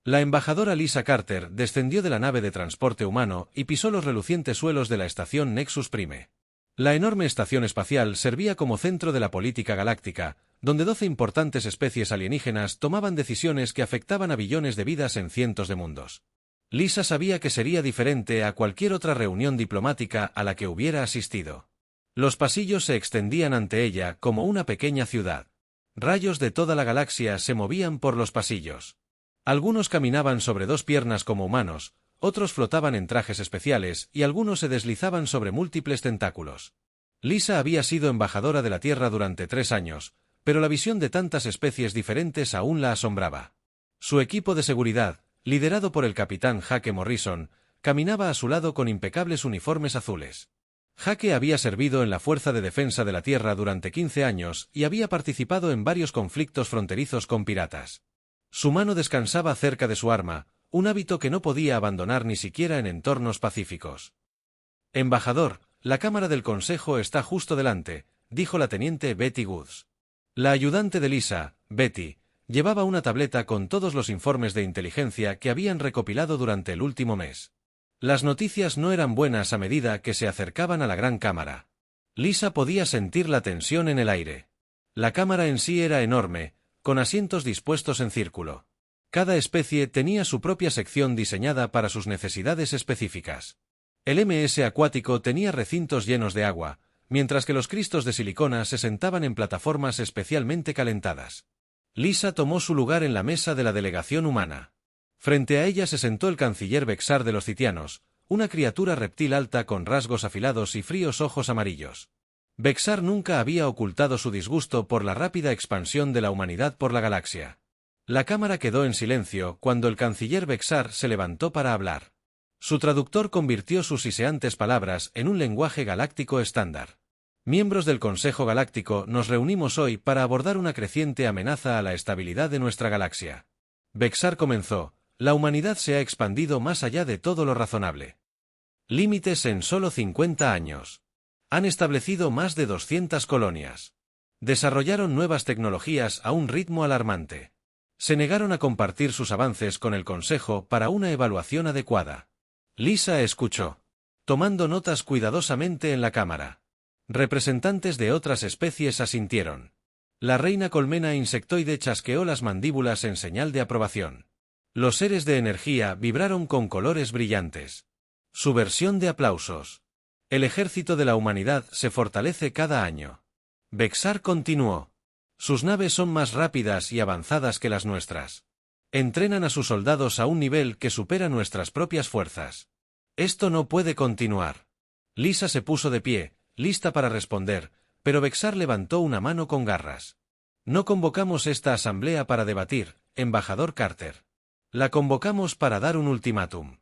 La embajadora Lisa Carter descendió de la nave de transporte humano y pisó los relucientes suelos de la estación Nexus Prime. La enorme estación espacial servía como centro de la política galáctica, donde 12 importantes especies alienígenas tomaban decisiones que afectaban a billones de vidas en cientos de mundos. Lisa sabía que sería diferente a cualquier otra reunión diplomática a la que hubiera asistido. Los pasillos se extendían ante ella como una pequeña ciudad. Rayos de toda la galaxia se movían por los pasillos. Algunos caminaban sobre dos piernas como humanos, otros flotaban en trajes especiales y algunos se deslizaban sobre múltiples tentáculos. Lisa había sido embajadora de la Tierra durante 3 años, pero la visión de tantas especies diferentes aún la asombraba. Su equipo de seguridad, liderado por el capitán Jake Morrison, caminaba a su lado con impecables uniformes azules. Jake había servido en la Fuerza de Defensa de la Tierra durante 15 años y había participado en varios conflictos fronterizos con piratas. Su mano descansaba cerca de su arma, un hábito que no podía abandonar ni siquiera en entornos pacíficos. «Embajador, la cámara del Consejo está justo delante», dijo la teniente Betty Woods. La ayudante de Lisa, Betty, llevaba una tableta con todos los informes de inteligencia que habían recopilado durante el último mes. Las noticias no eran buenas a medida que se acercaban a la gran cámara. Lisa podía sentir la tensión en el aire. La cámara en sí era enorme, con asientos dispuestos en círculo. Cada especie tenía su propia sección diseñada para sus necesidades específicas. El MS acuático tenía recintos llenos de agua, mientras que los cristos de silicona se sentaban en plataformas especialmente calentadas. Lisa tomó su lugar en la mesa de la delegación humana. Frente a ella se sentó el canciller Bexar de los Citianos, una criatura reptil alta con rasgos afilados y fríos ojos amarillos. Bexar nunca había ocultado su disgusto por la rápida expansión de la humanidad por la galaxia. La cámara quedó en silencio cuando el canciller Bexar se levantó para hablar. Su traductor convirtió sus siseantes palabras en un lenguaje galáctico estándar. Miembros del Consejo Galáctico, nos reunimos hoy para abordar una creciente amenaza a la estabilidad de nuestra galaxia. Bexar comenzó. La humanidad se ha expandido más allá de todo lo razonable. Límites en solo 50 años. Han establecido más de 200 colonias. Desarrollaron nuevas tecnologías a un ritmo alarmante. Se negaron a compartir sus avances con el Consejo para una evaluación adecuada. Lisa escuchó, tomando notas cuidadosamente en la cámara. Representantes de otras especies asintieron. La reina colmena insectoide chasqueó las mandíbulas en señal de aprobación. Los seres de energía vibraron con colores brillantes. Subversión de aplausos. El ejército de la humanidad se fortalece cada año. Bexar continuó. Sus naves son más rápidas y avanzadas que las nuestras. Entrenan a sus soldados a un nivel que supera nuestras propias fuerzas. Esto no puede continuar. Lisa se puso de pie, lista para responder, pero Bexar levantó una mano con garras. No convocamos esta asamblea para debatir, embajador Carter. La convocamos para dar un ultimátum.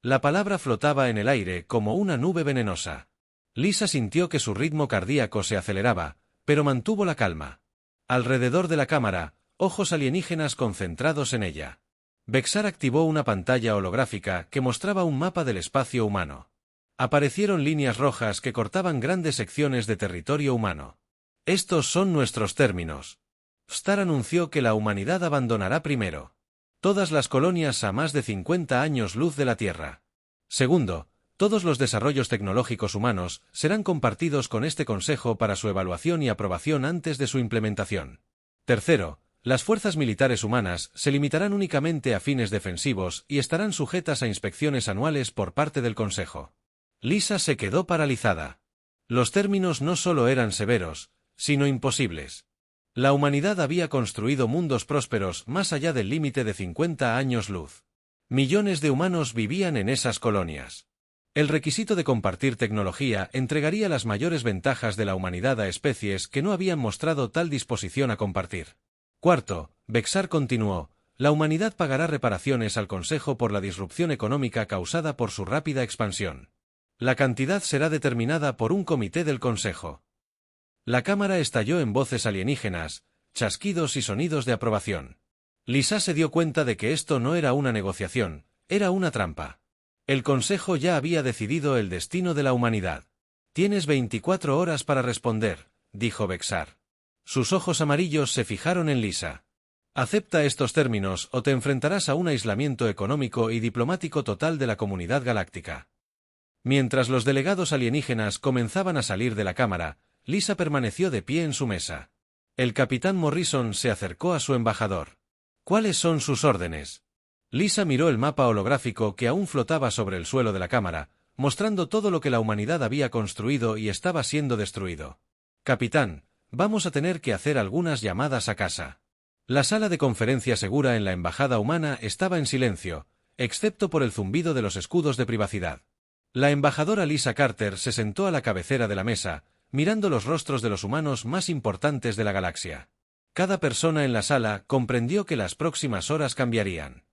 La palabra flotaba en el aire como una nube venenosa. Lisa sintió que su ritmo cardíaco se aceleraba, pero mantuvo la calma. Alrededor de la cámara, ojos alienígenas concentrados en ella. Bexar activó una pantalla holográfica que mostraba un mapa del espacio humano. Aparecieron líneas rojas que cortaban grandes secciones de territorio humano. Estos son nuestros términos. Star anunció que la humanidad abandonará primero todas las colonias a más de 50 años luz de la Tierra. Segundo, todos los desarrollos tecnológicos humanos serán compartidos con este Consejo para su evaluación y aprobación antes de su implementación. Tercero, las fuerzas militares humanas se limitarán únicamente a fines defensivos y estarán sujetas a inspecciones anuales por parte del Consejo. Lisa se quedó paralizada. Los términos no solo eran severos, sino imposibles. La humanidad había construido mundos prósperos más allá del límite de 50 años luz. Millones de humanos vivían en esas colonias. El requisito de compartir tecnología entregaría las mayores ventajas de la humanidad a especies que no habían mostrado tal disposición a compartir. Cuarto, Bexar continuó, la humanidad pagará reparaciones al Consejo por la disrupción económica causada por su rápida expansión. La cantidad será determinada por un comité del Consejo. La cámara estalló en voces alienígenas, chasquidos y sonidos de aprobación. Lisa se dio cuenta de que esto no era una negociación, era una trampa. El Consejo ya había decidido el destino de la humanidad. Tienes 24 horas para responder, dijo Bexar. Sus ojos amarillos se fijaron en Lisa. Acepta estos términos o te enfrentarás a un aislamiento económico y diplomático total de la comunidad galáctica. Mientras los delegados alienígenas comenzaban a salir de la cámara, Lisa permaneció de pie en su mesa. El capitán Morrison se acercó a su embajador. ¿Cuáles son sus órdenes? Lisa miró el mapa holográfico que aún flotaba sobre el suelo de la cámara, mostrando todo lo que la humanidad había construido y estaba siendo destruido. Capitán, vamos a tener que hacer algunas llamadas a casa. La sala de conferencia segura en la embajada humana estaba en silencio, excepto por el zumbido de los escudos de privacidad. La embajadora Lisa Carter se sentó a la cabecera de la mesa, mirando los rostros de los humanos más importantes de la galaxia. Cada persona en la sala comprendió que las próximas horas cambiarían.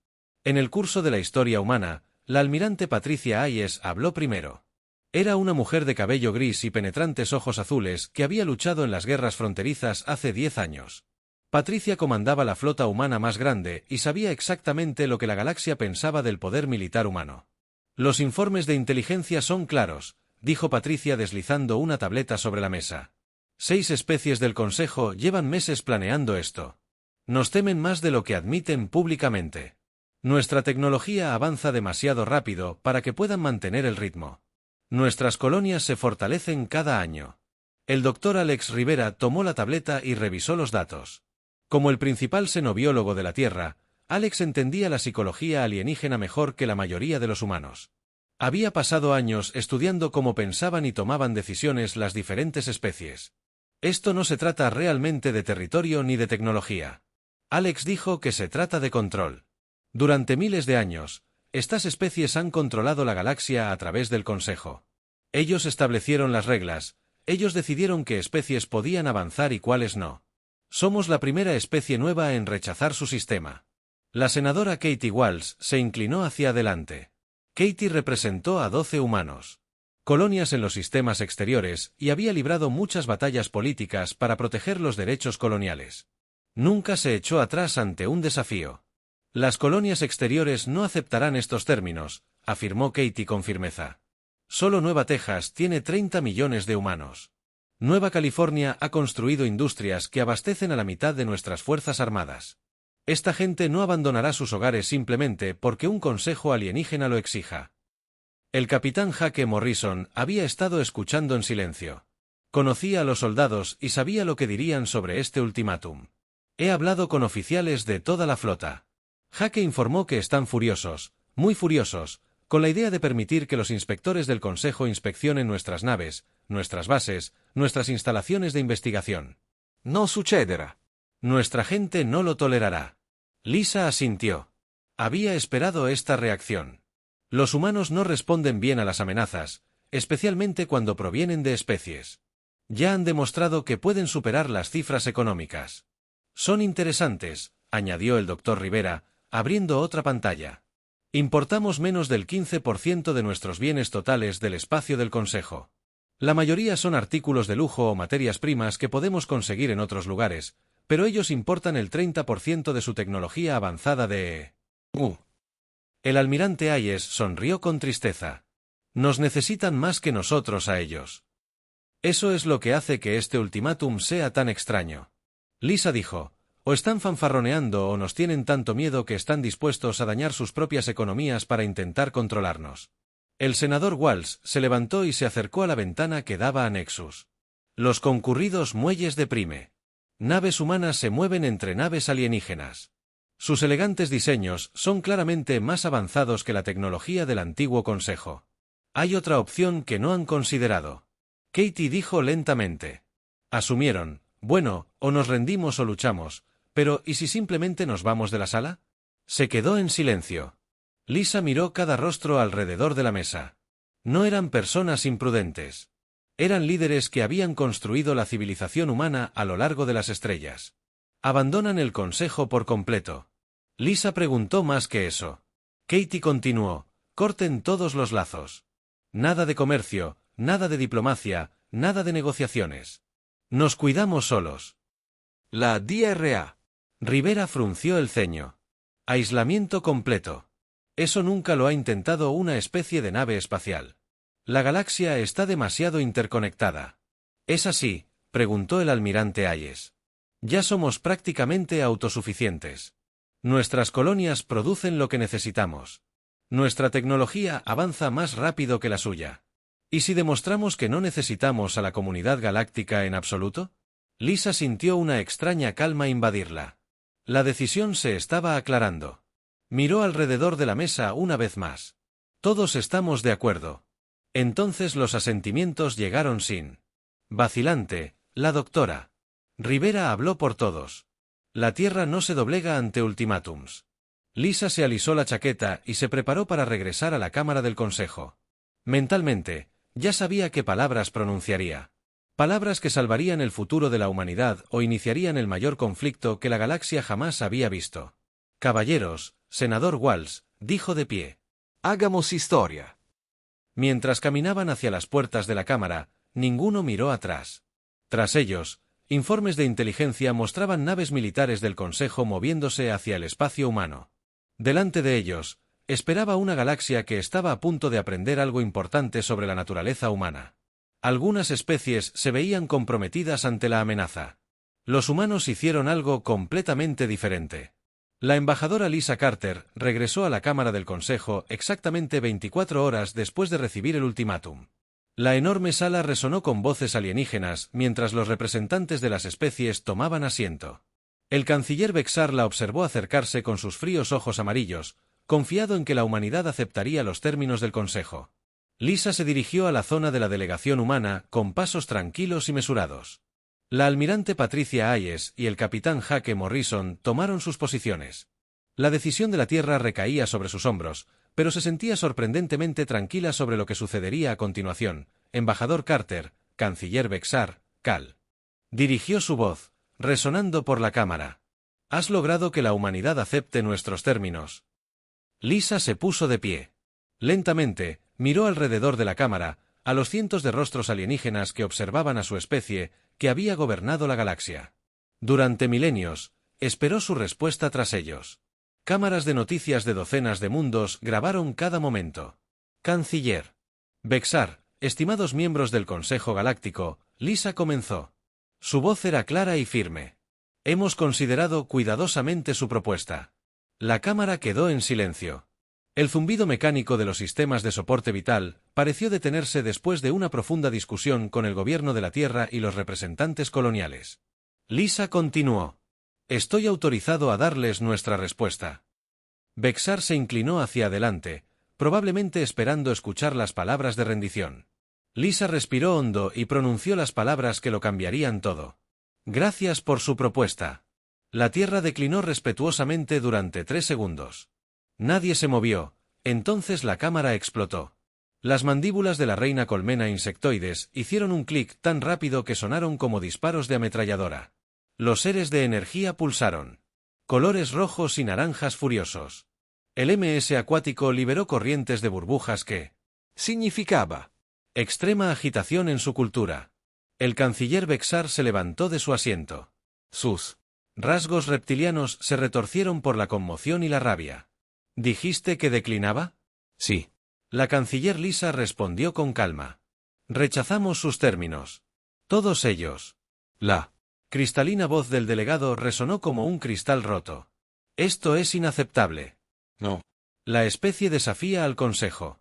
En el curso de la historia humana, la almirante Patricia Hayes habló primero. Era una mujer de cabello gris y penetrantes ojos azules que había luchado en las guerras fronterizas hace 10 años. Patricia comandaba la flota humana más grande y sabía exactamente lo que la galaxia pensaba del poder militar humano. Los informes de inteligencia son claros, dijo Patricia deslizando una tableta sobre la mesa. 6 especies del Consejo llevan meses planeando esto. Nos temen más de lo que admiten públicamente. Nuestra tecnología avanza demasiado rápido para que puedan mantener el ritmo. Nuestras colonias se fortalecen cada año. El doctor Alex Rivera tomó la tableta y revisó los datos. Como el principal xenobiólogo de la Tierra, Alex entendía la psicología alienígena mejor que la mayoría de los humanos. Había pasado años estudiando cómo pensaban y tomaban decisiones las diferentes especies. Esto no se trata realmente de territorio ni de tecnología. Alex dijo que se trata de control. Durante miles de años, estas especies han controlado la galaxia a través del Consejo. Ellos establecieron las reglas, ellos decidieron qué especies podían avanzar y cuáles no. Somos la primera especie nueva en rechazar su sistema. La senadora Katie Walsh se inclinó hacia adelante. Katie representó a 12 humanos. Colonias en los sistemas exteriores y había librado muchas batallas políticas para proteger los derechos coloniales. Nunca se echó atrás ante un desafío. Las colonias exteriores no aceptarán estos términos, afirmó Katie con firmeza. Solo Nueva Texas tiene 30 millones de humanos. Nueva California ha construido industrias que abastecen a la mitad de nuestras fuerzas armadas. Esta gente no abandonará sus hogares simplemente porque un consejo alienígena lo exija. El capitán Jake Morrison había estado escuchando en silencio. Conocía a los soldados y sabía lo que dirían sobre este ultimátum. He hablado con oficiales de toda la flota. Jake informó que están furiosos, muy furiosos, con la idea de permitir que los inspectores del Consejo inspeccionen nuestras naves, nuestras bases, nuestras instalaciones de investigación. No sucederá. Nuestra gente no lo tolerará. Lisa asintió. Había esperado esta reacción. Los humanos no responden bien a las amenazas, especialmente cuando provienen de especies. Ya han demostrado que pueden superar las cifras económicas. Son interesantes, añadió el doctor Rivera, abriendo otra pantalla. Importamos menos del 15% de nuestros bienes totales del espacio del Consejo. La mayoría son artículos de lujo o materias primas que podemos conseguir en otros lugares, pero ellos importan el 30% de su tecnología avanzada de... El almirante Hayes sonrió con tristeza. Nos necesitan más que nosotros a ellos. Eso es lo que hace que este ultimátum sea tan extraño. Lisa dijo, o están fanfarroneando o nos tienen tanto miedo que están dispuestos a dañar sus propias economías para intentar controlarnos. El senador Walsh se levantó y se acercó a la ventana que daba a Nexus. Los concurridos muelles de Prime. Naves humanas se mueven entre naves alienígenas. Sus elegantes diseños son claramente más avanzados que la tecnología del antiguo Consejo. Hay otra opción que no han considerado. Katie dijo lentamente. Asumieron, bueno, o nos rendimos o luchamos, pero ¿y si simplemente nos vamos de la sala? Se quedó en silencio. Lisa miró cada rostro alrededor de la mesa. No eran personas imprudentes. Eran líderes que habían construido la civilización humana a lo largo de las estrellas. Abandonan el Consejo por completo. Lisa preguntó más que eso. Katie continuó, corten todos los lazos. Nada de comercio, nada de diplomacia, nada de negociaciones. Nos cuidamos solos. La DRA. Rivera frunció el ceño. Aislamiento completo. Eso nunca lo ha intentado una especie de nave espacial. La galaxia está demasiado interconectada. ¿Es así?, preguntó el almirante Hayes. Ya somos prácticamente autosuficientes. Nuestras colonias producen lo que necesitamos. Nuestra tecnología avanza más rápido que la suya. ¿Y si demostramos que no necesitamos a la comunidad galáctica en absoluto? Lisa sintió una extraña calma invadirla. La decisión se estaba aclarando. Miró alrededor de la mesa una vez más. Todos estamos de acuerdo. Entonces los asentimientos llegaron sin vacilante. La doctora Rivera habló por todos. La Tierra no se doblega ante ultimátums. Lisa se alisó la chaqueta y se preparó para regresar a la Cámara del Consejo. Mentalmente, ya sabía qué palabras pronunciaría. Palabras que salvarían el futuro de la humanidad o iniciarían el mayor conflicto que la galaxia jamás había visto. Caballeros, senador Walsh, dijo de pie. Hagamos historia. Mientras caminaban hacia las puertas de la Cámara, ninguno miró atrás. Tras ellos, informes de inteligencia mostraban naves militares del Consejo moviéndose hacia el espacio humano. Delante de ellos, esperaba una galaxia que estaba a punto de aprender algo importante sobre la naturaleza humana. Algunas especies se veían comprometidas ante la amenaza. Los humanos hicieron algo completamente diferente. La embajadora Lisa Carter regresó a la Cámara del Consejo exactamente 24 horas después de recibir el ultimátum. La enorme sala resonó con voces alienígenas mientras los representantes de las especies tomaban asiento. El canciller Bexar la observó acercarse con sus fríos ojos amarillos, confiado en que la humanidad aceptaría los términos del Consejo. Lisa se dirigió a la zona de la delegación humana con pasos tranquilos y mesurados. La almirante Patricia Hayes y el capitán Jake Morrison tomaron sus posiciones. La decisión de la Tierra recaía sobre sus hombros, pero se sentía sorprendentemente tranquila sobre lo que sucedería a continuación. Embajador Carter, canciller Bexar, Cal. Dirigió su voz, resonando por la cámara. Has logrado que la humanidad acepte nuestros términos. Lisa se puso de pie. Lentamente, miró alrededor de la cámara, a los cientos de rostros alienígenas que observaban a su especie, que había gobernado la galaxia. Durante milenios, esperó su respuesta tras ellos. Cámaras de noticias de docenas de mundos grabaron cada momento. Canciller Bexar, estimados miembros del Consejo Galáctico, Lisa comenzó. Su voz era clara y firme. Hemos considerado cuidadosamente su propuesta. La cámara quedó en silencio. El zumbido mecánico de los sistemas de soporte vital pareció detenerse después de una profunda discusión con el gobierno de la Tierra y los representantes coloniales. Lisa continuó. Estoy autorizado a darles nuestra respuesta. Bexar se inclinó hacia adelante, probablemente esperando escuchar las palabras de rendición. Lisa respiró hondo y pronunció las palabras que lo cambiarían todo. Gracias por su propuesta. La Tierra declinó respetuosamente durante 3 segundos. Nadie se movió, entonces la cámara explotó. Las mandíbulas de la reina colmena insectoides hicieron un clic tan rápido que sonaron como disparos de ametralladora. Los seres de energía pulsaron. Colores rojos y naranjas furiosos. El MS acuático liberó corrientes de burbujas que significaba extrema agitación en su cultura. El canciller Bexar se levantó de su asiento. Sus rasgos reptilianos se retorcieron por la conmoción y la rabia. ¿Dijiste que declinaba? Sí. La canciller Lisa respondió con calma. Rechazamos sus términos. Todos ellos. La cristalina voz del delegado resonó como un cristal roto. Esto es inaceptable. No. La especie desafía al Consejo.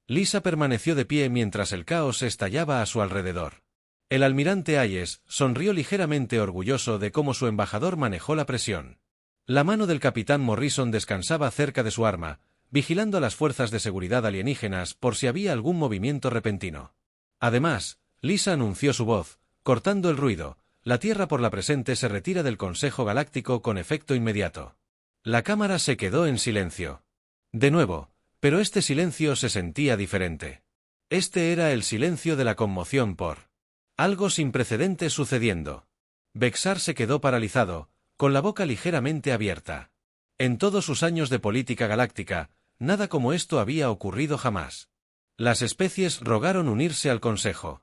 Lisa permaneció de pie mientras el caos estallaba a su alrededor. El almirante Hayes sonrió ligeramente orgulloso de cómo su embajador manejó la presión. La mano del capitán Morrison descansaba cerca de su arma, vigilando a las fuerzas de seguridad alienígenas por si había algún movimiento repentino. Además, Lisa anunció su voz, cortando el ruido. La Tierra por la presente se retira del Consejo Galáctico con efecto inmediato. La cámara se quedó en silencio. De nuevo, pero este silencio se sentía diferente. Este era el silencio de la conmoción por algo sin precedentes sucediendo. Bexar se quedó paralizado, con la boca ligeramente abierta. En todos sus años de política galáctica, nada como esto había ocurrido jamás. Las especies rogaron unirse al Consejo.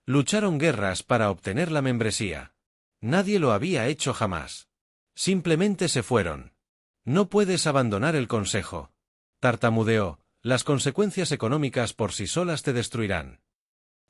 Lucharon guerras para obtener la membresía. Nadie lo había hecho jamás. Simplemente se fueron. No puedes abandonar el Consejo. Tartamudeó, las consecuencias económicas por sí solas te destruirán.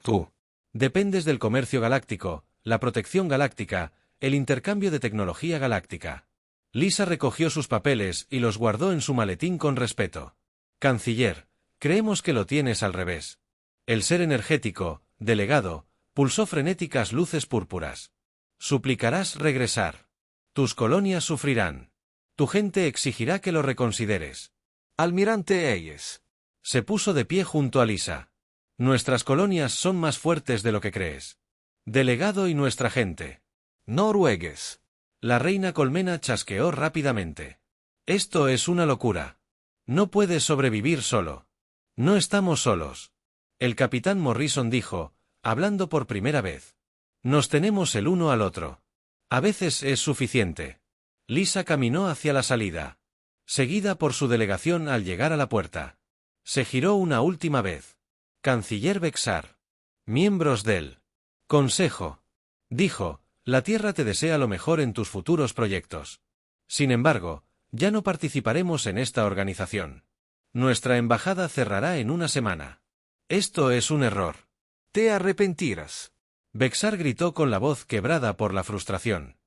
Tú dependes del comercio galáctico, la protección galáctica, el intercambio de tecnología galáctica. Lisa recogió sus papeles y los guardó en su maletín con respeto. Canciller, creemos que lo tienes al revés. El ser energético, delegado, pulsó frenéticas luces púrpuras. Suplicarás regresar. Tus colonias sufrirán. Tu gente exigirá que lo reconsideres. Almirante Hayes. Se puso de pie junto a Lisa. Nuestras colonias son más fuertes de lo que crees. Delegado y nuestra gente. Noruegues. La reina colmena chasqueó rápidamente. Esto es una locura. No puedes sobrevivir solo. No estamos solos. El capitán Morrison dijo, hablando por primera vez. Nos tenemos el uno al otro. A veces es suficiente. Lisa caminó hacia la salida. Seguida por su delegación al llegar a la puerta. Se giró una última vez. Canciller Bexar. Miembros del Consejo. Dijo, la Tierra te desea lo mejor en tus futuros proyectos. Sin embargo, ya no participaremos en esta organización. Nuestra embajada cerrará en una semana. Esto es un error. Te arrepentirás. Bexar gritó con la voz quebrada por la frustración.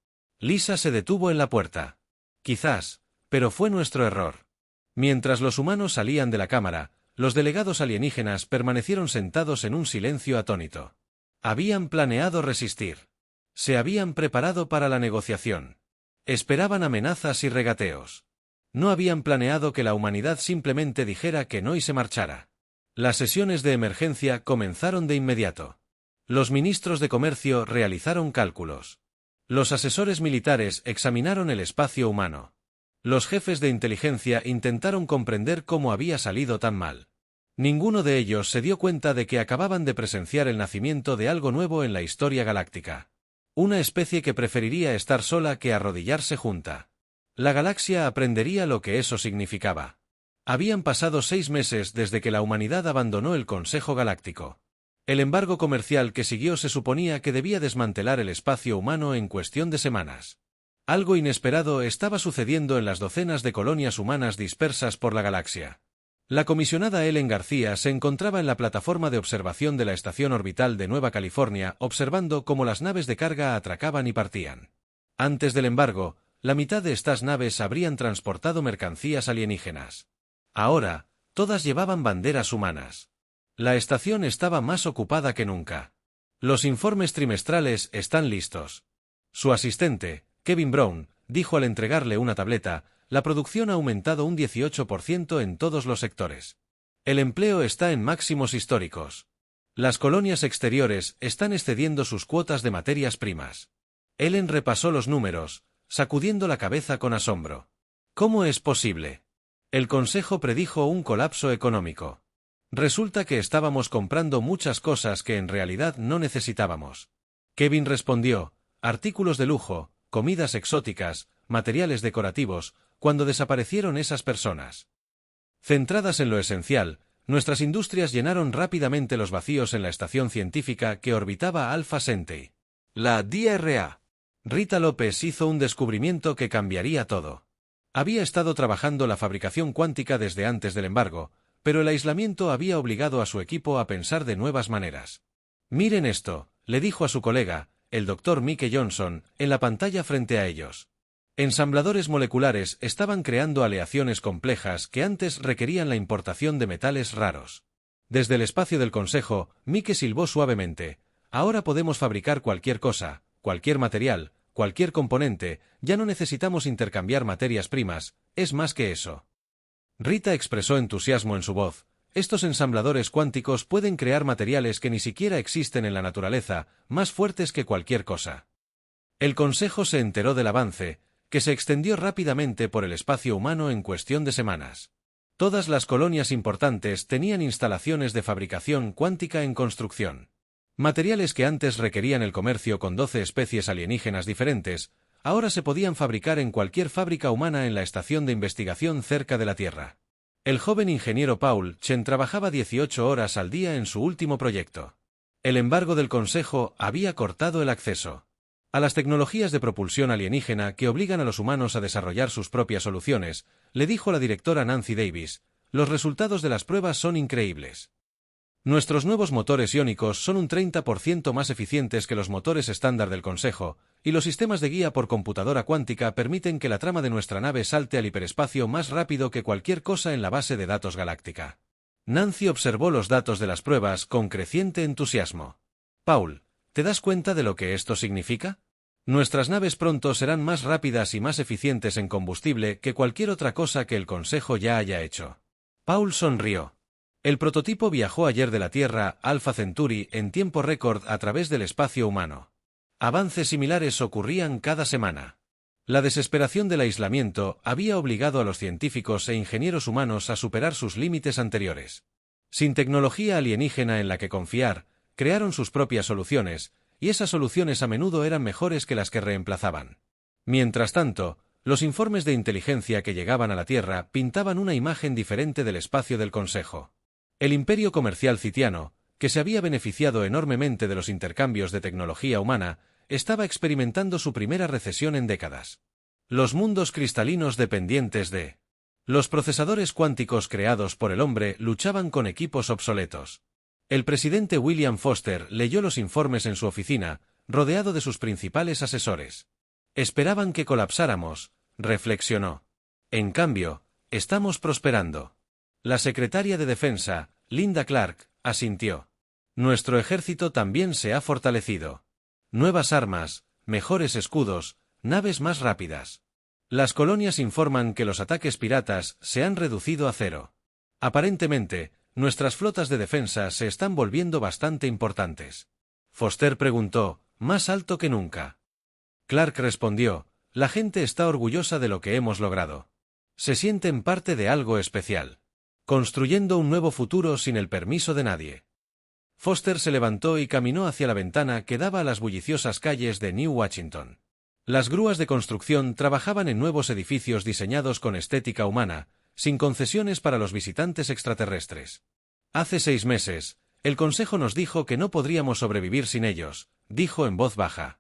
Lisa se detuvo en la puerta. Quizás, pero fue nuestro error. Mientras los humanos salían de la cámara, los delegados alienígenas permanecieron sentados en un silencio atónito. Habían planeado resistir. Se habían preparado para la negociación. Esperaban amenazas y regateos. No habían planeado que la humanidad simplemente dijera que no y se marchara. Las sesiones de emergencia comenzaron de inmediato. Los ministros de comercio realizaron cálculos. Los asesores militares examinaron el espacio humano. Los jefes de inteligencia intentaron comprender cómo había salido tan mal. Ninguno de ellos se dio cuenta de que acababan de presenciar el nacimiento de algo nuevo en la historia galáctica. Una especie que preferiría estar sola que arrodillarse junta. La galaxia aprendería lo que eso significaba. Habían pasado 6 meses desde que la humanidad abandonó el Consejo Galáctico. El embargo comercial que siguió se suponía que debía desmantelar el espacio humano en cuestión de semanas. Algo inesperado estaba sucediendo en las docenas de colonias humanas dispersas por la galaxia. La comisionada Ellen García se encontraba en la plataforma de observación de la Estación Orbital de Nueva California observando cómo las naves de carga atracaban y partían. Antes del embargo, la mitad de estas naves habrían transportado mercancías alienígenas. Ahora, todas llevaban banderas humanas. La estación estaba más ocupada que nunca. Los informes trimestrales están listos. Su asistente, Kevin Brown, dijo al entregarle una tableta, la producción ha aumentado un 18% en todos los sectores. El empleo está en máximos históricos. Las colonias exteriores están excediendo sus cuotas de materias primas. Ellen repasó los números, sacudiendo la cabeza con asombro. ¿Cómo es posible? El Consejo predijo un colapso económico. Resulta que estábamos comprando muchas cosas que en realidad no necesitábamos. Kevin respondió, artículos de lujo, comidas exóticas, materiales decorativos, cuando desaparecieron esas personas. Centradas en lo esencial, nuestras industrias llenaron rápidamente los vacíos en la estación científica que orbitaba Alpha Centauri. La DRA. Rita López hizo un descubrimiento que cambiaría todo. Había estado trabajando la fabricación cuántica desde antes del embargo, pero el aislamiento había obligado a su equipo a pensar de nuevas maneras. Miren esto, le dijo a su colega, el Dr. Mike Johnson, en la pantalla frente a ellos. Ensambladores moleculares estaban creando aleaciones complejas que antes requerían la importación de metales raros. Desde el espacio del Consejo, Mike silbó suavemente. Ahora podemos fabricar cualquier cosa, cualquier material, cualquier componente, ya no necesitamos intercambiar materias primas, es más que eso. Rita expresó entusiasmo en su voz. Estos ensambladores cuánticos pueden crear materiales que ni siquiera existen en la naturaleza, más fuertes que cualquier cosa. El Consejo se enteró del avance, que se extendió rápidamente por el espacio humano en cuestión de semanas. Todas las colonias importantes tenían instalaciones de fabricación cuántica en construcción. Materiales que antes requerían el comercio con 12 especies alienígenas diferentes, ahora se podían fabricar en cualquier fábrica humana en la estación de investigación cerca de la Tierra. El joven ingeniero Paul Chen trabajaba 18 horas al día en su último proyecto. El embargo del Consejo había cortado el acceso a las tecnologías de propulsión alienígena que obligan a los humanos a desarrollar sus propias soluciones, le dijo la directora Nancy Davis, los resultados de las pruebas son increíbles. Nuestros nuevos motores iónicos son un 30% más eficientes que los motores estándar del Consejo, y los sistemas de guía por computadora cuántica permiten que la trama de nuestra nave salte al hiperespacio más rápido que cualquier cosa en la base de datos galáctica. Nancy observó los datos de las pruebas con creciente entusiasmo. Paul, ¿te das cuenta de lo que esto significa? Nuestras naves pronto serán más rápidas y más eficientes en combustible que cualquier otra cosa que el Consejo ya haya hecho. Paul sonrió. El prototipo viajó ayer de la Tierra, Alpha Centauri, en tiempo récord a través del espacio humano. Avances similares ocurrían cada semana. La desesperación del aislamiento había obligado a los científicos e ingenieros humanos a superar sus límites anteriores. Sin tecnología alienígena en la que confiar, crearon sus propias soluciones, y esas soluciones a menudo eran mejores que las que reemplazaban. Mientras tanto, los informes de inteligencia que llegaban a la Tierra pintaban una imagen diferente del espacio del Consejo. El imperio comercial citiano, que se había beneficiado enormemente de los intercambios de tecnología humana, estaba experimentando su primera recesión en décadas. Los mundos cristalinos dependientes de los procesadores cuánticos creados por el hombre luchaban con equipos obsoletos. El presidente William Foster leyó los informes en su oficina, rodeado de sus principales asesores. Esperaban que colapsáramos, reflexionó. En cambio, estamos prosperando. La secretaria de Defensa, Linda Clark, asintió. Nuestro ejército también se ha fortalecido. Nuevas armas, mejores escudos, naves más rápidas. Las colonias informan que los ataques piratas se han reducido a cero. Aparentemente, nuestras flotas de defensa se están volviendo bastante importantes. Foster preguntó, ¿más alto que nunca? Clark respondió, la gente está orgullosa de lo que hemos logrado. Se sienten parte de algo especial. Construyendo un nuevo futuro sin el permiso de nadie. Foster se levantó y caminó hacia la ventana que daba a las bulliciosas calles de New Washington. Las grúas de construcción trabajaban en nuevos edificios diseñados con estética humana, sin concesiones para los visitantes extraterrestres. Hace 6 meses, el Consejo nos dijo que no podríamos sobrevivir sin ellos, dijo en voz baja.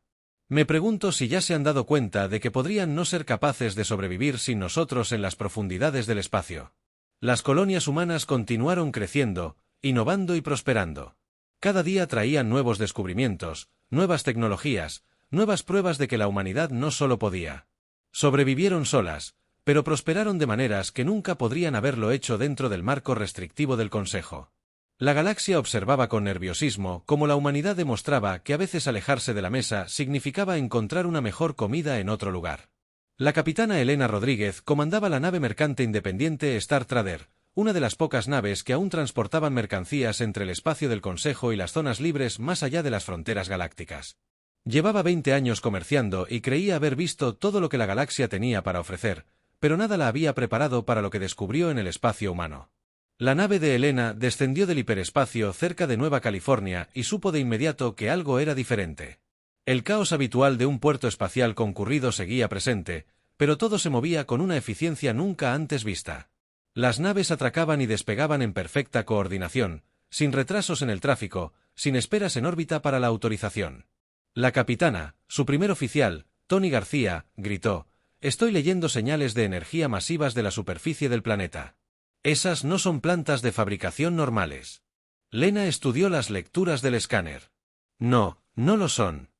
Me pregunto si ya se han dado cuenta de que podrían no ser capaces de sobrevivir sin nosotros en las profundidades del espacio. Las colonias humanas continuaron creciendo, innovando y prosperando. Cada día traían nuevos descubrimientos, nuevas tecnologías, nuevas pruebas de que la humanidad no solo podía. Sobrevivieron solas, pero prosperaron de maneras que nunca podrían haberlo hecho dentro del marco restrictivo del Consejo. La galaxia observaba con nerviosismo cómo la humanidad demostraba que a veces alejarse de la mesa significaba encontrar una mejor comida en otro lugar. La capitana Elena Rodríguez comandaba la nave mercante independiente Star Trader, una de las pocas naves que aún transportaban mercancías entre el espacio del Consejo y las zonas libres más allá de las fronteras galácticas. Llevaba 20 años comerciando y creía haber visto todo lo que la galaxia tenía para ofrecer, pero nada la había preparado para lo que descubrió en el espacio humano. La nave de Elena descendió del hiperespacio cerca de Nueva California y supo de inmediato que algo era diferente. El caos habitual de un puerto espacial concurrido seguía presente, pero todo se movía con una eficiencia nunca antes vista. Las naves atracaban y despegaban en perfecta coordinación, sin retrasos en el tráfico, sin esperas en órbita para la autorización. La capitana, su primer oficial, Tony García, gritó, «Estoy leyendo señales de energía masivas de la superficie del planeta. Esas no son plantas de fabricación normales». Lena estudió las lecturas del escáner. «No, no lo son.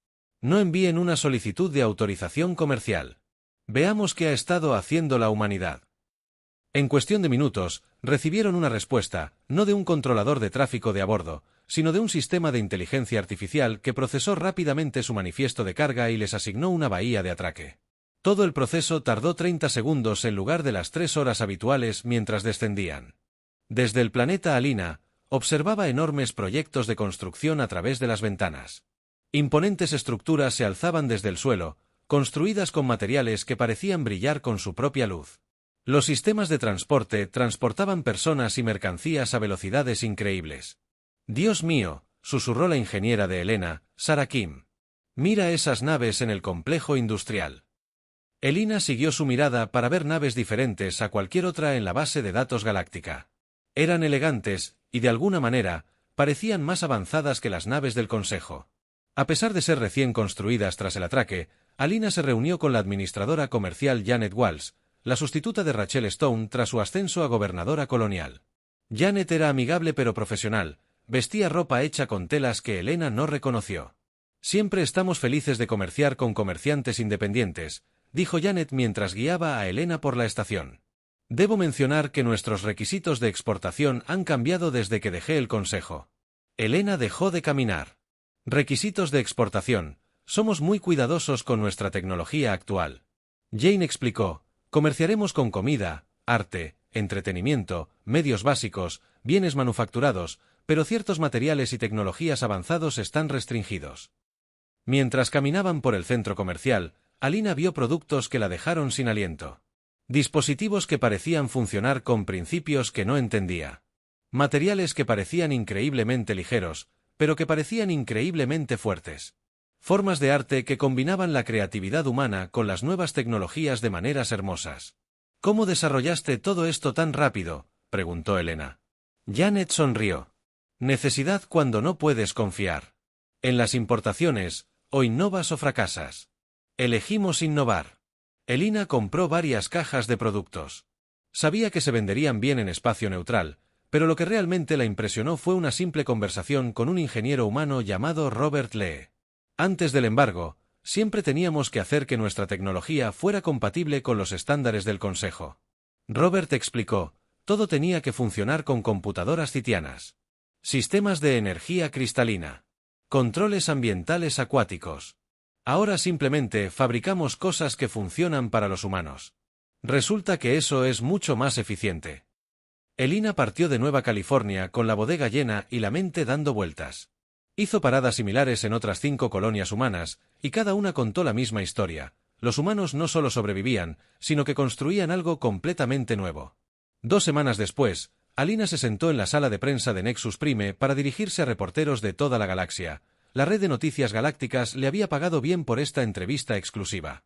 No envíen una solicitud de autorización comercial. Veamos qué ha estado haciendo la humanidad». En cuestión de minutos, recibieron una respuesta, no de un controlador de tráfico de a bordo, sino de un sistema de inteligencia artificial que procesó rápidamente su manifiesto de carga y les asignó una bahía de atraque. Todo el proceso tardó 30 segundos en lugar de las 3 horas habituales mientras descendían. Desde el planeta Alina, observaba enormes proyectos de construcción a través de las ventanas. Imponentes estructuras se alzaban desde el suelo, construidas con materiales que parecían brillar con su propia luz. Los sistemas de transporte transportaban personas y mercancías a velocidades increíbles. «Dios mío», susurró la ingeniera de Elena, Sarah Kim. «Mira esas naves en el complejo industrial». Elina siguió su mirada para ver naves diferentes a cualquier otra en la base de datos galáctica. Eran elegantes, y de alguna manera, parecían más avanzadas que las naves del Consejo. A pesar de ser recién construidas tras el atraque, Alina se reunió con la administradora comercial Janet Walsh, la sustituta de Rachel Stone tras su ascenso a gobernadora colonial. Janet era amigable pero profesional, Vestía ropa hecha con telas que Elena no reconoció. Siempre estamos felices de comerciar con comerciantes independientes, dijo Janet mientras guiaba a Elena por la estación. Debo mencionar que nuestros requisitos de exportación han cambiado desde que dejé el consejo. Elena dejó de caminar. Requisitos de exportación. Somos muy cuidadosos con nuestra tecnología actual. Jane explicó, comerciaremos con comida, arte, entretenimiento, medios básicos, bienes manufacturados, pero ciertos materiales y tecnologías avanzados están restringidos. Mientras caminaban por el centro comercial, Alina vio productos que la dejaron sin aliento. Dispositivos que parecían funcionar con principios que no entendía. Materiales que parecían increíblemente ligeros, pero que parecían increíblemente fuertes. Formas de arte que combinaban la creatividad humana con las nuevas tecnologías de maneras hermosas. ¿Cómo desarrollaste todo esto tan rápido?, preguntó Elena. Janet sonrió. Necesidad cuando no puedes confiar. En las importaciones, o innovas o fracasas. Elegimos innovar. Elena compró varias cajas de productos. Sabía que se venderían bien en espacio neutral, pero lo que realmente la impresionó fue una simple conversación con un ingeniero humano llamado Robert Lee. Antes del embargo, siempre teníamos que hacer que nuestra tecnología fuera compatible con los estándares del Consejo. Robert explicó, todo tenía que funcionar con computadoras citianas. Sistemas de energía cristalina. Controles ambientales acuáticos. Ahora simplemente fabricamos cosas que funcionan para los humanos. Resulta que eso es mucho más eficiente. Elena partió de Nueva California con la bodega llena y la mente dando vueltas. Hizo paradas similares en otras 5 colonias humanas, y cada una contó la misma historia. Los humanos no solo sobrevivían, sino que construían algo completamente nuevo. 2 semanas después, Alina se sentó en la sala de prensa de Nexus Prime para dirigirse a reporteros de toda la galaxia. La red de noticias galácticas le había pagado bien por esta entrevista exclusiva.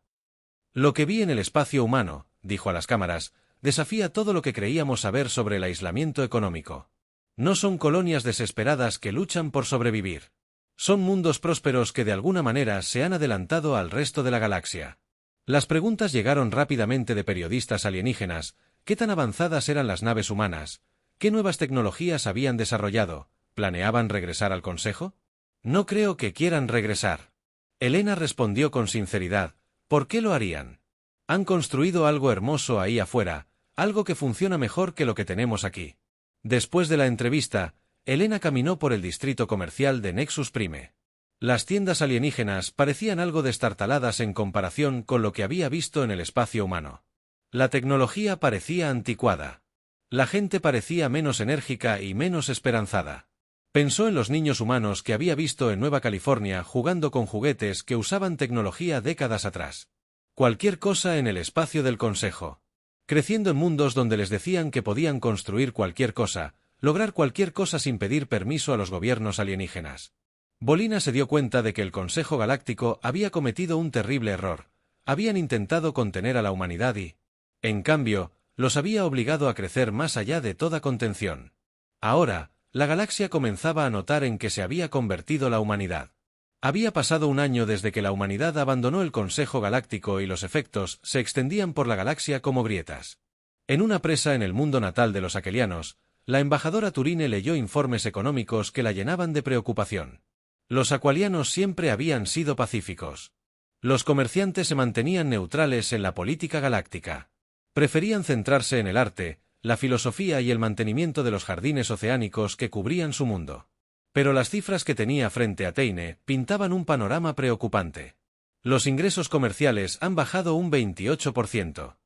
Lo que vi en el espacio humano, dijo a las cámaras, desafía todo lo que creíamos saber sobre el aislamiento económico. No son colonias desesperadas que luchan por sobrevivir. Son mundos prósperos que de alguna manera se han adelantado al resto de la galaxia. Las preguntas llegaron rápidamente de periodistas alienígenas. ¿Qué tan avanzadas eran las naves humanas? ¿Qué nuevas tecnologías habían desarrollado? ¿Planeaban regresar al Consejo? No creo que quieran regresar. Elena respondió con sinceridad. ¿Por qué lo harían? Han construido algo hermoso ahí afuera, algo que funciona mejor que lo que tenemos aquí. Después de la entrevista, Elena caminó por el distrito comercial de Nexus Prime. Las tiendas alienígenas parecían algo destartaladas en comparación con lo que había visto en el espacio humano. La tecnología parecía anticuada. La gente parecía menos enérgica y menos esperanzada. Pensó en los niños humanos que había visto en Nueva California jugando con juguetes que usaban tecnología décadas atrás. Cualquier cosa en el espacio del Consejo. Creciendo en mundos donde les decían que podían construir cualquier cosa, lograr cualquier cosa sin pedir permiso a los gobiernos alienígenas. Bolina se dio cuenta de que el Consejo Galáctico había cometido un terrible error. Habían intentado contener a la humanidad y, en cambio, los había obligado a crecer más allá de toda contención. Ahora, la galaxia comenzaba a notar en qué se había convertido la humanidad. Había pasado un año desde que la humanidad abandonó el Consejo Galáctico y los efectos se extendían por la galaxia como grietas. En una presa en el mundo natal de los aquelianos, la embajadora Turine leyó informes económicos que la llenaban de preocupación. Los aqualianos siempre habían sido pacíficos. Los comerciantes se mantenían neutrales en la política galáctica. Preferían centrarse en el arte, la filosofía y el mantenimiento de los jardines oceánicos que cubrían su mundo. Pero las cifras que tenía frente a Teine pintaban un panorama preocupante. Los ingresos comerciales han bajado un 28%.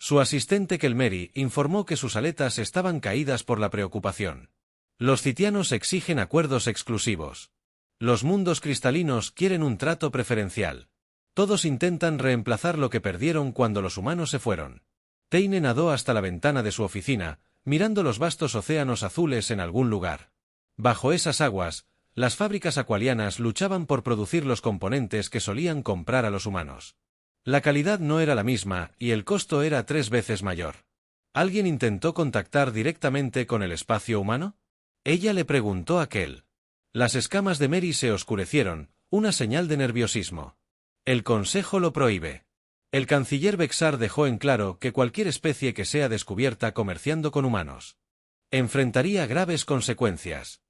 Su asistente Kelmeri informó que sus aletas estaban caídas por la preocupación. Los citianos exigen acuerdos exclusivos. Los mundos cristalinos quieren un trato preferencial. Todos intentan reemplazar lo que perdieron cuando los humanos se fueron. Teine nadó hasta la ventana de su oficina, mirando los vastos océanos azules en algún lugar. Bajo esas aguas, las fábricas acualianas luchaban por producir los componentes que solían comprar a los humanos. La calidad no era la misma y el costo era 3 veces mayor. ¿Alguien intentó contactar directamente con el espacio humano? Ella le preguntó a Kel. Las escamas de Mary se oscurecieron, una señal de nerviosismo. El Consejo lo prohíbe. El canciller Bexar dejó en claro que cualquier especie que sea descubierta comerciando con humanos enfrentaría graves consecuencias.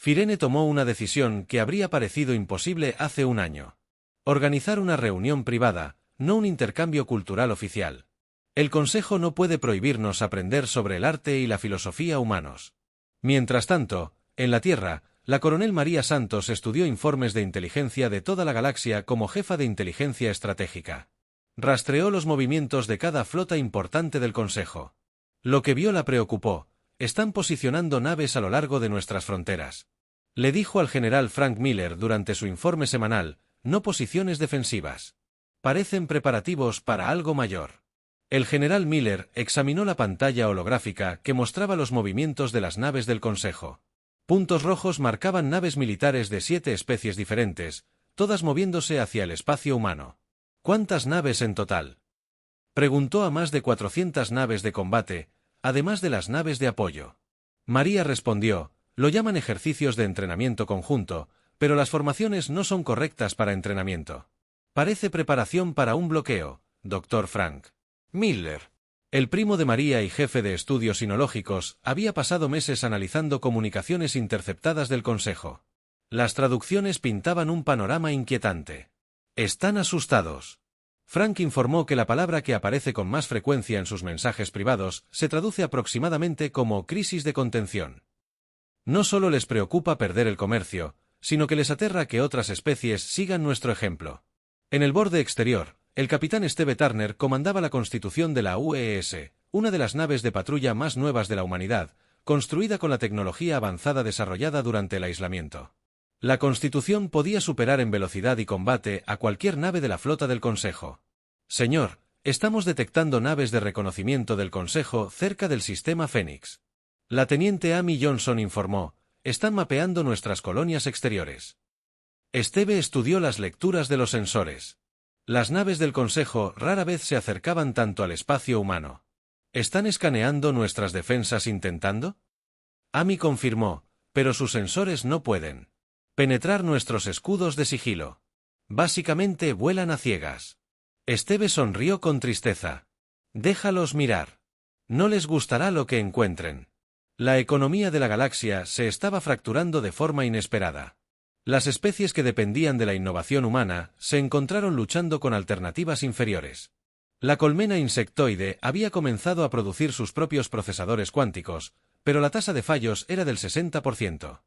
Firene tomó una decisión que habría parecido imposible hace un año. Organizar una reunión privada, no un intercambio cultural oficial. El Consejo no puede prohibirnos aprender sobre el arte y la filosofía humanos. Mientras tanto, en la Tierra, la coronel María Santos estudió informes de inteligencia de toda la galaxia como jefa de inteligencia estratégica. Rastreó los movimientos de cada flota importante del Consejo. Lo que vio la preocupó. Están posicionando naves a lo largo de nuestras fronteras. Le dijo al general Frank Miller durante su informe semanal, no posiciones defensivas. Parecen preparativos para algo mayor. El general Miller examinó la pantalla holográfica que mostraba los movimientos de las naves del Consejo. Puntos rojos marcaban naves militares de 7 especies diferentes, todas moviéndose hacia el espacio humano. ¿Cuántas naves en total? Preguntó a más de 400 naves de combate, además de las naves de apoyo. María respondió, lo llaman ejercicios de entrenamiento conjunto, pero las formaciones no son correctas para entrenamiento. Parece preparación para un bloqueo, Dr. Frank Miller. El primo de María y jefe de estudios sinológicos había pasado meses analizando comunicaciones interceptadas del Consejo. Las traducciones pintaban un panorama inquietante. Están asustados. Frank informó que la palabra que aparece con más frecuencia en sus mensajes privados se traduce aproximadamente como crisis de contención. No solo les preocupa perder el comercio, sino que les aterra que otras especies sigan nuestro ejemplo. En el borde exterior, el capitán Steve Turner comandaba la Constitución de la UES, una de las naves de patrulla más nuevas de la humanidad, construida con la tecnología avanzada desarrollada durante el aislamiento. La Constitución podía superar en velocidad y combate a cualquier nave de la flota del Consejo. Señor, estamos detectando naves de reconocimiento del Consejo cerca del sistema Fénix. La teniente Amy Johnson informó, están mapeando nuestras colonias exteriores. Steve estudió las lecturas de los sensores. Las naves del Consejo rara vez se acercaban tanto al espacio humano. ¿Están escaneando nuestras defensas intentando? Amy confirmó, pero sus sensores no pueden penetrar nuestros escudos de sigilo. Básicamente vuelan a ciegas. Steve sonrió con tristeza. Déjalos mirar. No les gustará lo que encuentren. La economía de la galaxia se estaba fracturando de forma inesperada. Las especies que dependían de la innovación humana se encontraron luchando con alternativas inferiores. La colmena insectoide había comenzado a producir sus propios procesadores cuánticos, pero la tasa de fallos era del 60%.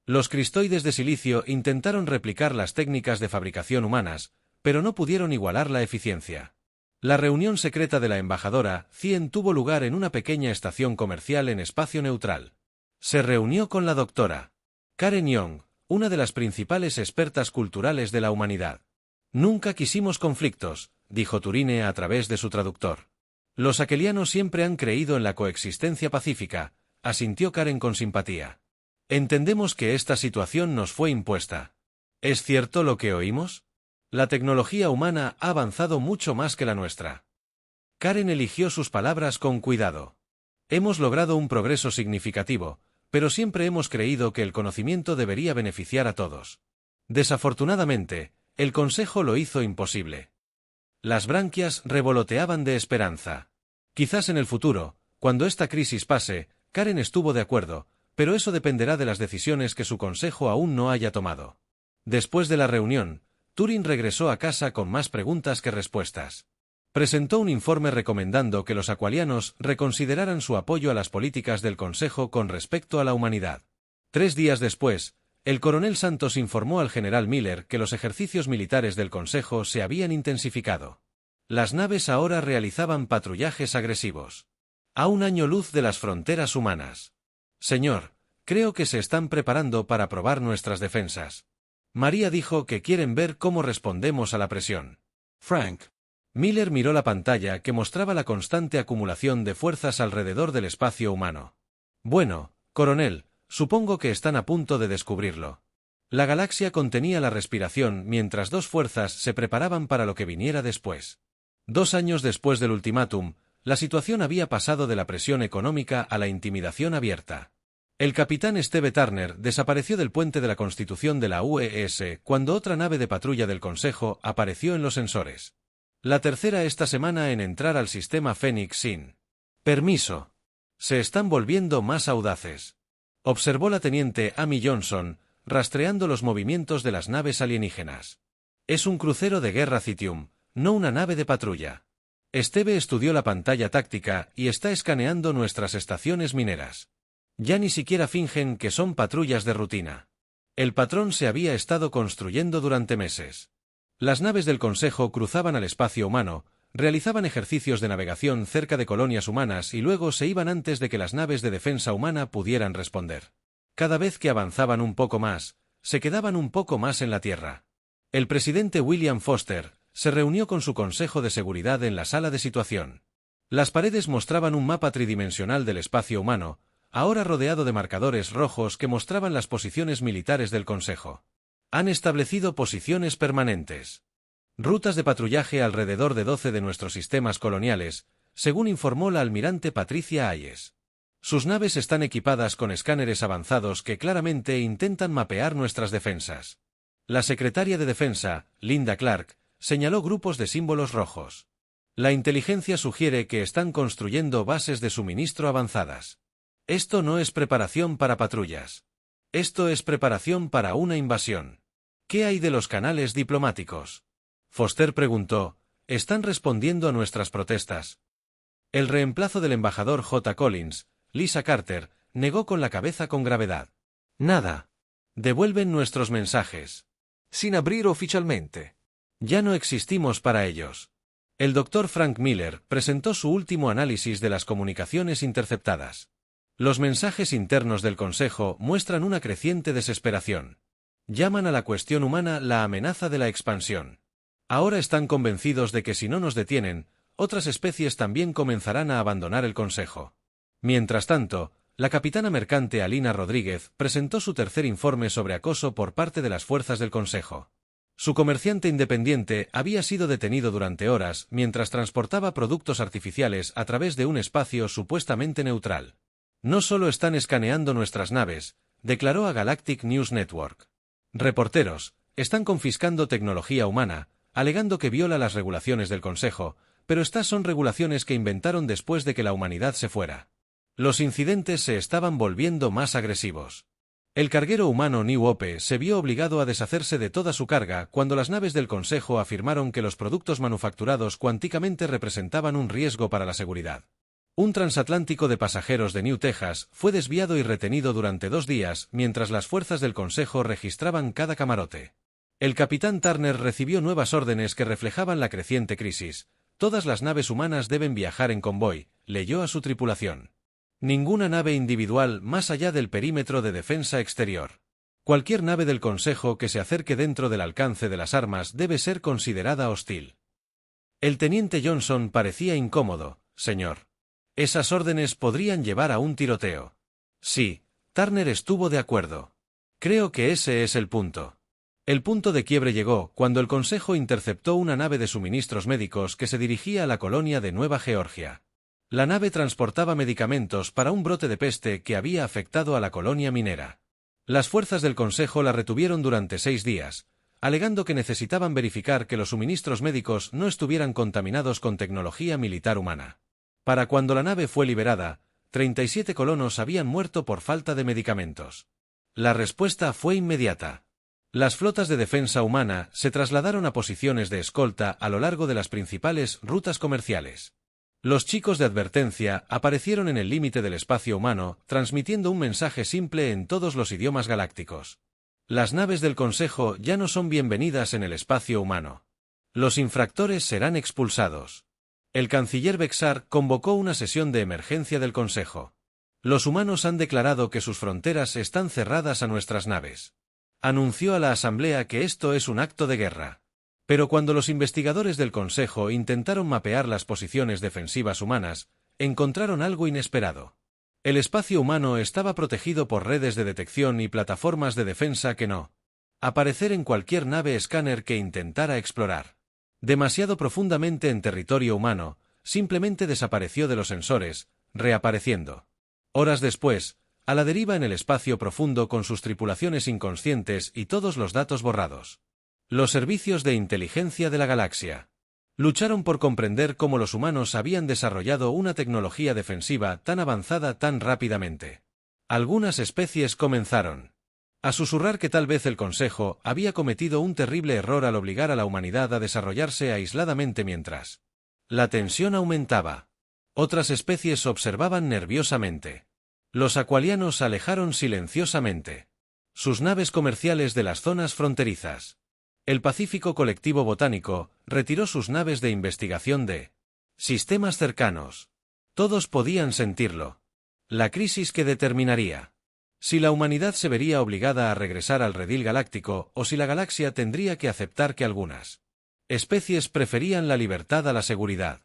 Los cristoides de silicio intentaron replicar las técnicas de fabricación humanas, pero no pudieron igualar la eficiencia. La reunión secreta de la embajadora Cien tuvo lugar en una pequeña estación comercial en espacio neutral. Se reunió con la doctora Karen Young, una de las principales expertas culturales de la humanidad. Nunca quisimos conflictos, dijo Turine a través de su traductor. Los aquelianos siempre han creído en la coexistencia pacífica, asintió Karen con simpatía. Entendemos que esta situación nos fue impuesta. ¿Es cierto lo que oímos? La tecnología humana ha avanzado mucho más que la nuestra. Karen eligió sus palabras con cuidado. Hemos logrado un progreso significativo, pero siempre hemos creído que el conocimiento debería beneficiar a todos. Desafortunadamente, el Consejo lo hizo imposible. Las branquias revoloteaban de esperanza. Quizás en el futuro, cuando esta crisis pase, Karen estuvo de acuerdo, pero eso dependerá de las decisiones que su Consejo aún no haya tomado. Después de la reunión, Turing regresó a casa con más preguntas que respuestas. Presentó un informe recomendando que los aqualianos reconsideraran su apoyo a las políticas del Consejo con respecto a la humanidad. 3 días después, el coronel Santos informó al general Miller que los ejercicios militares del Consejo se habían intensificado. Las naves ahora realizaban patrullajes agresivos. A un año luz de las fronteras humanas. Señor, creo que se están preparando para probar nuestras defensas. María dijo que quieren ver cómo respondemos a la presión. Frank. Miller miró la pantalla que mostraba la constante acumulación de fuerzas alrededor del espacio humano. Bueno, coronel, supongo que están a punto de descubrirlo. La galaxia contenía la respiración mientras 2 fuerzas se preparaban para lo que viniera después. 2 años después del ultimátum, la situación había pasado de la presión económica a la intimidación abierta. El capitán Steve Turner desapareció del puente de la Constitución de la UES cuando otra nave de patrulla del Consejo apareció en los sensores. La tercera esta semana en entrar al sistema Fénix sin permiso. Se están volviendo más audaces. observó la teniente Amy Johnson, rastreando los movimientos de las naves alienígenas. Es un crucero de guerra Citium, no una nave de patrulla. Steve estudió la pantalla táctica y está escaneando nuestras estaciones mineras. Ya ni siquiera fingen que son patrullas de rutina. El patrón se había estado construyendo durante meses. Las naves del Consejo cruzaban al espacio humano, realizaban ejercicios de navegación cerca de colonias humanas y luego se iban antes de que las naves de defensa humana pudieran responder. Cada vez que avanzaban un poco más, se quedaban un poco más en la Tierra. El presidente William Foster se reunió con su Consejo de Seguridad en la sala de situación. Las paredes mostraban un mapa tridimensional del espacio humano, ahora rodeado de marcadores rojos que mostraban las posiciones militares del Consejo. Han establecido posiciones permanentes. Rutas de patrullaje alrededor de 12 de nuestros sistemas coloniales, según informó la almirante Patricia Hayes. Sus naves están equipadas con escáneres avanzados que claramente intentan mapear nuestras defensas. La secretaria de Defensa, Linda Clark, señaló grupos de símbolos rojos. La inteligencia sugiere que están construyendo bases de suministro avanzadas. Esto no es preparación para patrullas. Esto es preparación para una invasión. ¿Qué hay de los canales diplomáticos? Foster preguntó. ¿Están respondiendo a nuestras protestas? El reemplazo del embajador J. Collins, Lisa Carter, negó con la cabeza con gravedad. Nada. Devuelven nuestros mensajes. Sin abrir oficialmente. Ya no existimos para ellos. El Dr. Frank Miller presentó su último análisis de las comunicaciones interceptadas. Los mensajes internos del Consejo muestran una creciente desesperación. Llaman a la cuestión humana la amenaza de la expansión. Ahora están convencidos de que si no nos detienen, otras especies también comenzarán a abandonar el Consejo. Mientras tanto, la capitana mercante Alina Rodríguez presentó su tercer informe sobre acoso por parte de las fuerzas del Consejo. Su comerciante independiente había sido detenido durante horas mientras transportaba productos artificiales a través de un espacio supuestamente neutral. No solo están escaneando nuestras naves, declaró a Galactic News Network. Reporteros, están confiscando tecnología humana, alegando que viola las regulaciones del Consejo, pero estas son regulaciones que inventaron después de que la humanidad se fuera. Los incidentes se estaban volviendo más agresivos. El carguero humano New Hope se vio obligado a deshacerse de toda su carga cuando las naves del Consejo afirmaron que los productos manufacturados cuánticamente representaban un riesgo para la seguridad. Un transatlántico de pasajeros de New Texas fue desviado y retenido durante 2 días mientras las fuerzas del Consejo registraban cada camarote. El capitán Turner recibió nuevas órdenes que reflejaban la creciente crisis. Todas las naves humanas deben viajar en convoy, leyó a su tripulación. Ninguna nave individual más allá del perímetro de defensa exterior. Cualquier nave del Consejo que se acerque dentro del alcance de las armas debe ser considerada hostil. El teniente Johnson parecía incómodo, señor. Esas órdenes podrían llevar a un tiroteo. Sí, Turner estuvo de acuerdo. Creo que ese es el punto. El punto de quiebre llegó cuando el Consejo interceptó una nave de suministros médicos que se dirigía a la colonia de Nueva Georgia. La nave transportaba medicamentos para un brote de peste que había afectado a la colonia minera. Las fuerzas del Consejo la retuvieron durante 6 días, alegando que necesitaban verificar que los suministros médicos no estuvieran contaminados con tecnología militar humana. Para cuando la nave fue liberada, 37 colonos habían muerto por falta de medicamentos. La respuesta fue inmediata. Las flotas de defensa humana se trasladaron a posiciones de escolta a lo largo de las principales rutas comerciales. Los chicos de advertencia aparecieron en el límite del espacio humano, transmitiendo un mensaje simple en todos los idiomas galácticos. Las naves del Consejo ya no son bienvenidas en el espacio humano. Los infractores serán expulsados. El canciller Bexar convocó una sesión de emergencia del Consejo. Los humanos han declarado que sus fronteras están cerradas a nuestras naves. Anunció a la Asamblea que esto es un acto de guerra. Pero cuando los investigadores del Consejo intentaron mapear las posiciones defensivas humanas, encontraron algo inesperado. El espacio humano estaba protegido por redes de detección y plataformas de defensa que no aparecer en cualquier nave escáner que intentara explorar. Demasiado profundamente en territorio humano, simplemente desapareció de los sensores, reapareciendo. Horas después, a la deriva en el espacio profundo con sus tripulaciones inconscientes y todos los datos borrados. Los servicios de inteligencia de la galaxia lucharon por comprender cómo los humanos habían desarrollado una tecnología defensiva tan avanzada tan rápidamente. Algunas especies comenzaron a susurrar que tal vez el Consejo había cometido un terrible error al obligar a la humanidad a desarrollarse aisladamente mientras la tensión aumentaba. Otras especies observaban nerviosamente. Los acualianos alejaron silenciosamente sus naves comerciales de las zonas fronterizas. El Pacífico Colectivo Botánico retiró sus naves de investigación de sistemas cercanos. Todos podían sentirlo. La crisis que determinaría si la humanidad se vería obligada a regresar al redil galáctico o si la galaxia tendría que aceptar que algunas especies preferían la libertad a la seguridad.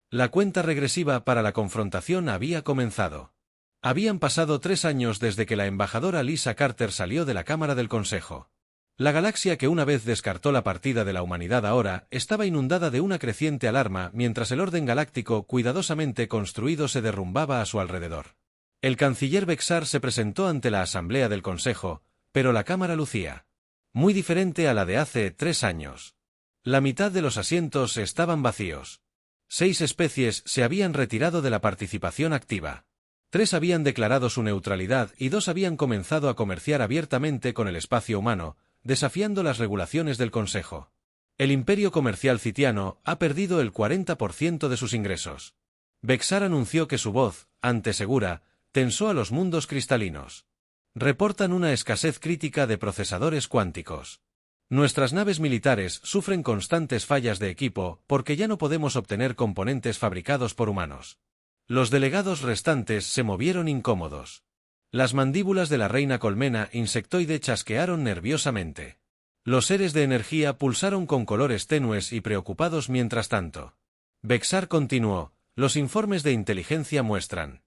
La cuenta regresiva para la confrontación había comenzado. Habían pasado 3 años desde que la embajadora Lisa Carter salió de la Cámara del Consejo. La galaxia que una vez descartó la partida de la humanidad ahora estaba inundada de una creciente alarma mientras el orden galáctico cuidadosamente construido se derrumbaba a su alrededor. El canciller Bexar se presentó ante la Asamblea del Consejo, pero la Cámara lucía muy diferente a la de hace 3 años. La mitad de los asientos estaban vacíos. 6 especies se habían retirado de la participación activa. 3 habían declarado su neutralidad y 2 habían comenzado a comerciar abiertamente con el espacio humano, desafiando las regulaciones del Consejo. El imperio comercial citiano ha perdido el 40% de sus ingresos. Bexar anunció que su voz, antes segura, tensó a los mundos cristalinos. Reportan una escasez crítica de procesadores cuánticos. Nuestras naves militares sufren constantes fallas de equipo porque ya no podemos obtener componentes fabricados por humanos. Los delegados restantes se movieron incómodos. Las mandíbulas de la reina colmena insectoide chasquearon nerviosamente. Los seres de energía pulsaron con colores tenues y preocupados mientras tanto. Bexar continuó, los informes de inteligencia muestran.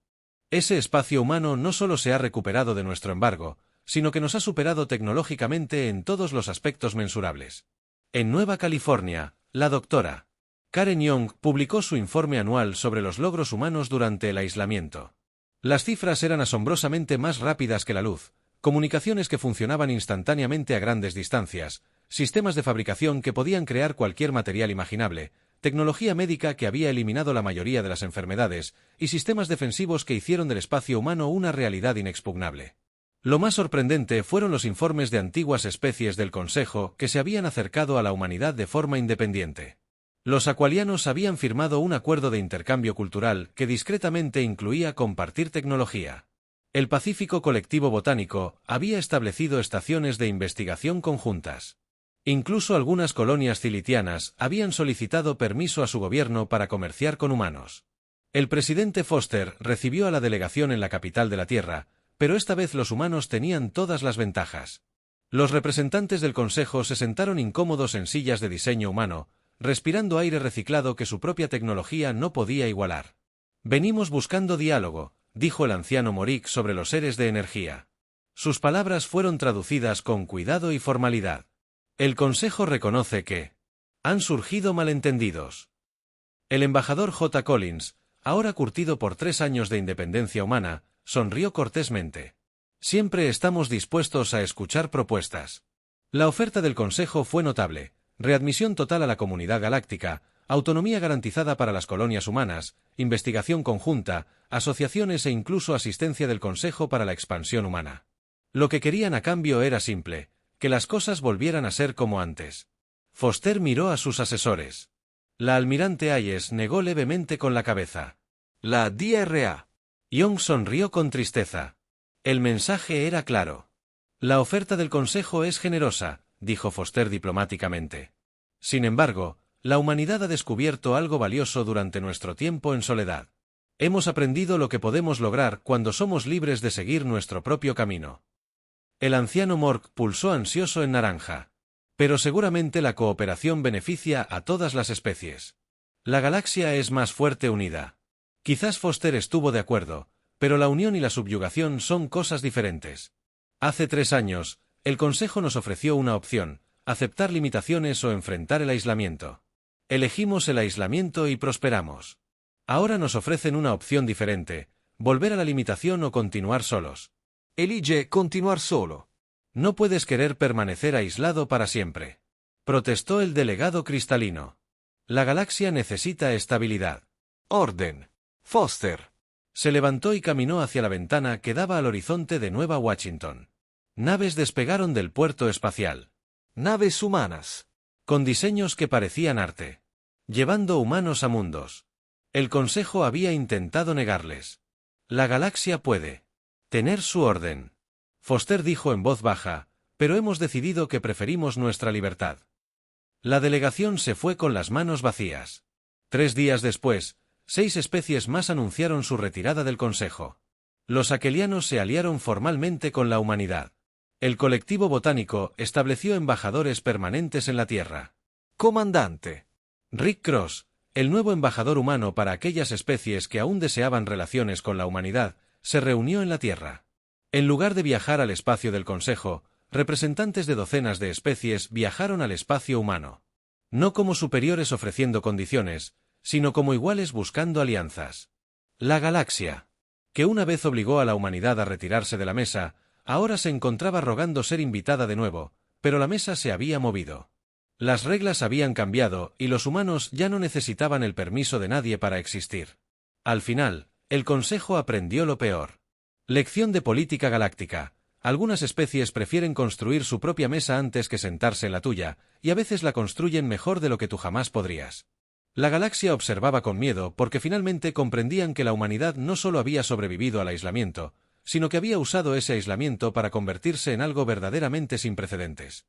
Ese espacio humano no solo se ha recuperado de nuestro embargo, sino que nos ha superado tecnológicamente en todos los aspectos mensurables. En Nueva California, la doctora Karen Young publicó su informe anual sobre los logros humanos durante el aislamiento. Las cifras eran asombrosamente más rápidas que la luz, comunicaciones que funcionaban instantáneamente a grandes distancias, sistemas de fabricación que podían crear cualquier material imaginable, tecnología médica que había eliminado la mayoría de las enfermedades, y sistemas defensivos que hicieron del espacio humano una realidad inexpugnable. Lo más sorprendente fueron los informes de antiguas especies del Consejo que se habían acercado a la humanidad de forma independiente. Los acualianos habían firmado un acuerdo de intercambio cultural que discretamente incluía compartir tecnología. El Pacífico Colectivo Botánico había establecido estaciones de investigación conjuntas. Incluso algunas colonias cilitianas habían solicitado permiso a su gobierno para comerciar con humanos. El presidente Foster recibió a la delegación en la capital de la Tierra, pero esta vez los humanos tenían todas las ventajas. Los representantes del Consejo se sentaron incómodos en sillas de diseño humano, respirando aire reciclado que su propia tecnología no podía igualar. Venimos buscando diálogo, dijo el anciano Morik sobre los seres de energía. Sus palabras fueron traducidas con cuidado y formalidad. El Consejo reconoce que han surgido malentendidos. El embajador J. Collins, ahora curtido por 3 años de independencia humana, sonrió cortésmente. Siempre estamos dispuestos a escuchar propuestas. La oferta del Consejo fue notable: readmisión total a la comunidad galáctica, autonomía garantizada para las colonias humanas, investigación conjunta, asociaciones e incluso asistencia del Consejo para la expansión humana. Lo que querían a cambio era simple: que las cosas volvieran a ser como antes. Foster miró a sus asesores. La almirante Hayes negó levemente con la cabeza. La DRA. Young sonrió con tristeza. El mensaje era claro. La oferta del Consejo es generosa, dijo Foster diplomáticamente. Sin embargo, la humanidad ha descubierto algo valioso durante nuestro tiempo en soledad. Hemos aprendido lo que podemos lograr cuando somos libres de seguir nuestro propio camino. El anciano Mork pulsó ansioso en naranja. Pero seguramente la cooperación beneficia a todas las especies. La galaxia es más fuerte unida. Quizás Foster estuvo de acuerdo, pero la unión y la subyugación son cosas diferentes. Hace 3 años, el Consejo nos ofreció una opción: aceptar limitaciones o enfrentar el aislamiento. Elegimos el aislamiento y prosperamos. Ahora nos ofrecen una opción diferente: volver a la limitación o continuar solos. Elige continuar solo. No puedes querer permanecer aislado para siempre, protestó el delegado cristalino. La galaxia necesita estabilidad. Orden. Foster. Se levantó y caminó hacia la ventana que daba al horizonte de Nueva Washington. Naves despegaron del puerto espacial. Naves humanas. Con diseños que parecían arte. Llevando humanos a mundos. El Consejo había intentado negarles. La galaxia puede tener su orden. Foster dijo en voz baja, pero hemos decidido que preferimos nuestra libertad. La delegación se fue con las manos vacías. 3 días después, 6 especies más anunciaron su retirada del Consejo. Los aquelianos se aliaron formalmente con la humanidad. El colectivo botánico estableció embajadores permanentes en la Tierra. Comandante. Rick Cross, el nuevo embajador humano para aquellas especies que aún deseaban relaciones con la humanidad, se reunió en la Tierra. En lugar de viajar al espacio del Consejo, representantes de docenas de especies viajaron al espacio humano. No como superiores ofreciendo condiciones, sino como iguales buscando alianzas. La galaxia, que una vez obligó a la humanidad a retirarse de la mesa, ahora se encontraba rogando ser invitada de nuevo, pero la mesa se había movido. Las reglas habían cambiado y los humanos ya no necesitaban el permiso de nadie para existir. Al final, el Consejo aprendió lo peor. Lección de política galáctica. Algunas especies prefieren construir su propia mesa antes que sentarse en la tuya, y a veces la construyen mejor de lo que tú jamás podrías. La galaxia observaba con miedo porque finalmente comprendían que la humanidad no solo había sobrevivido al aislamiento, sino que había usado ese aislamiento para convertirse en algo verdaderamente sin precedentes.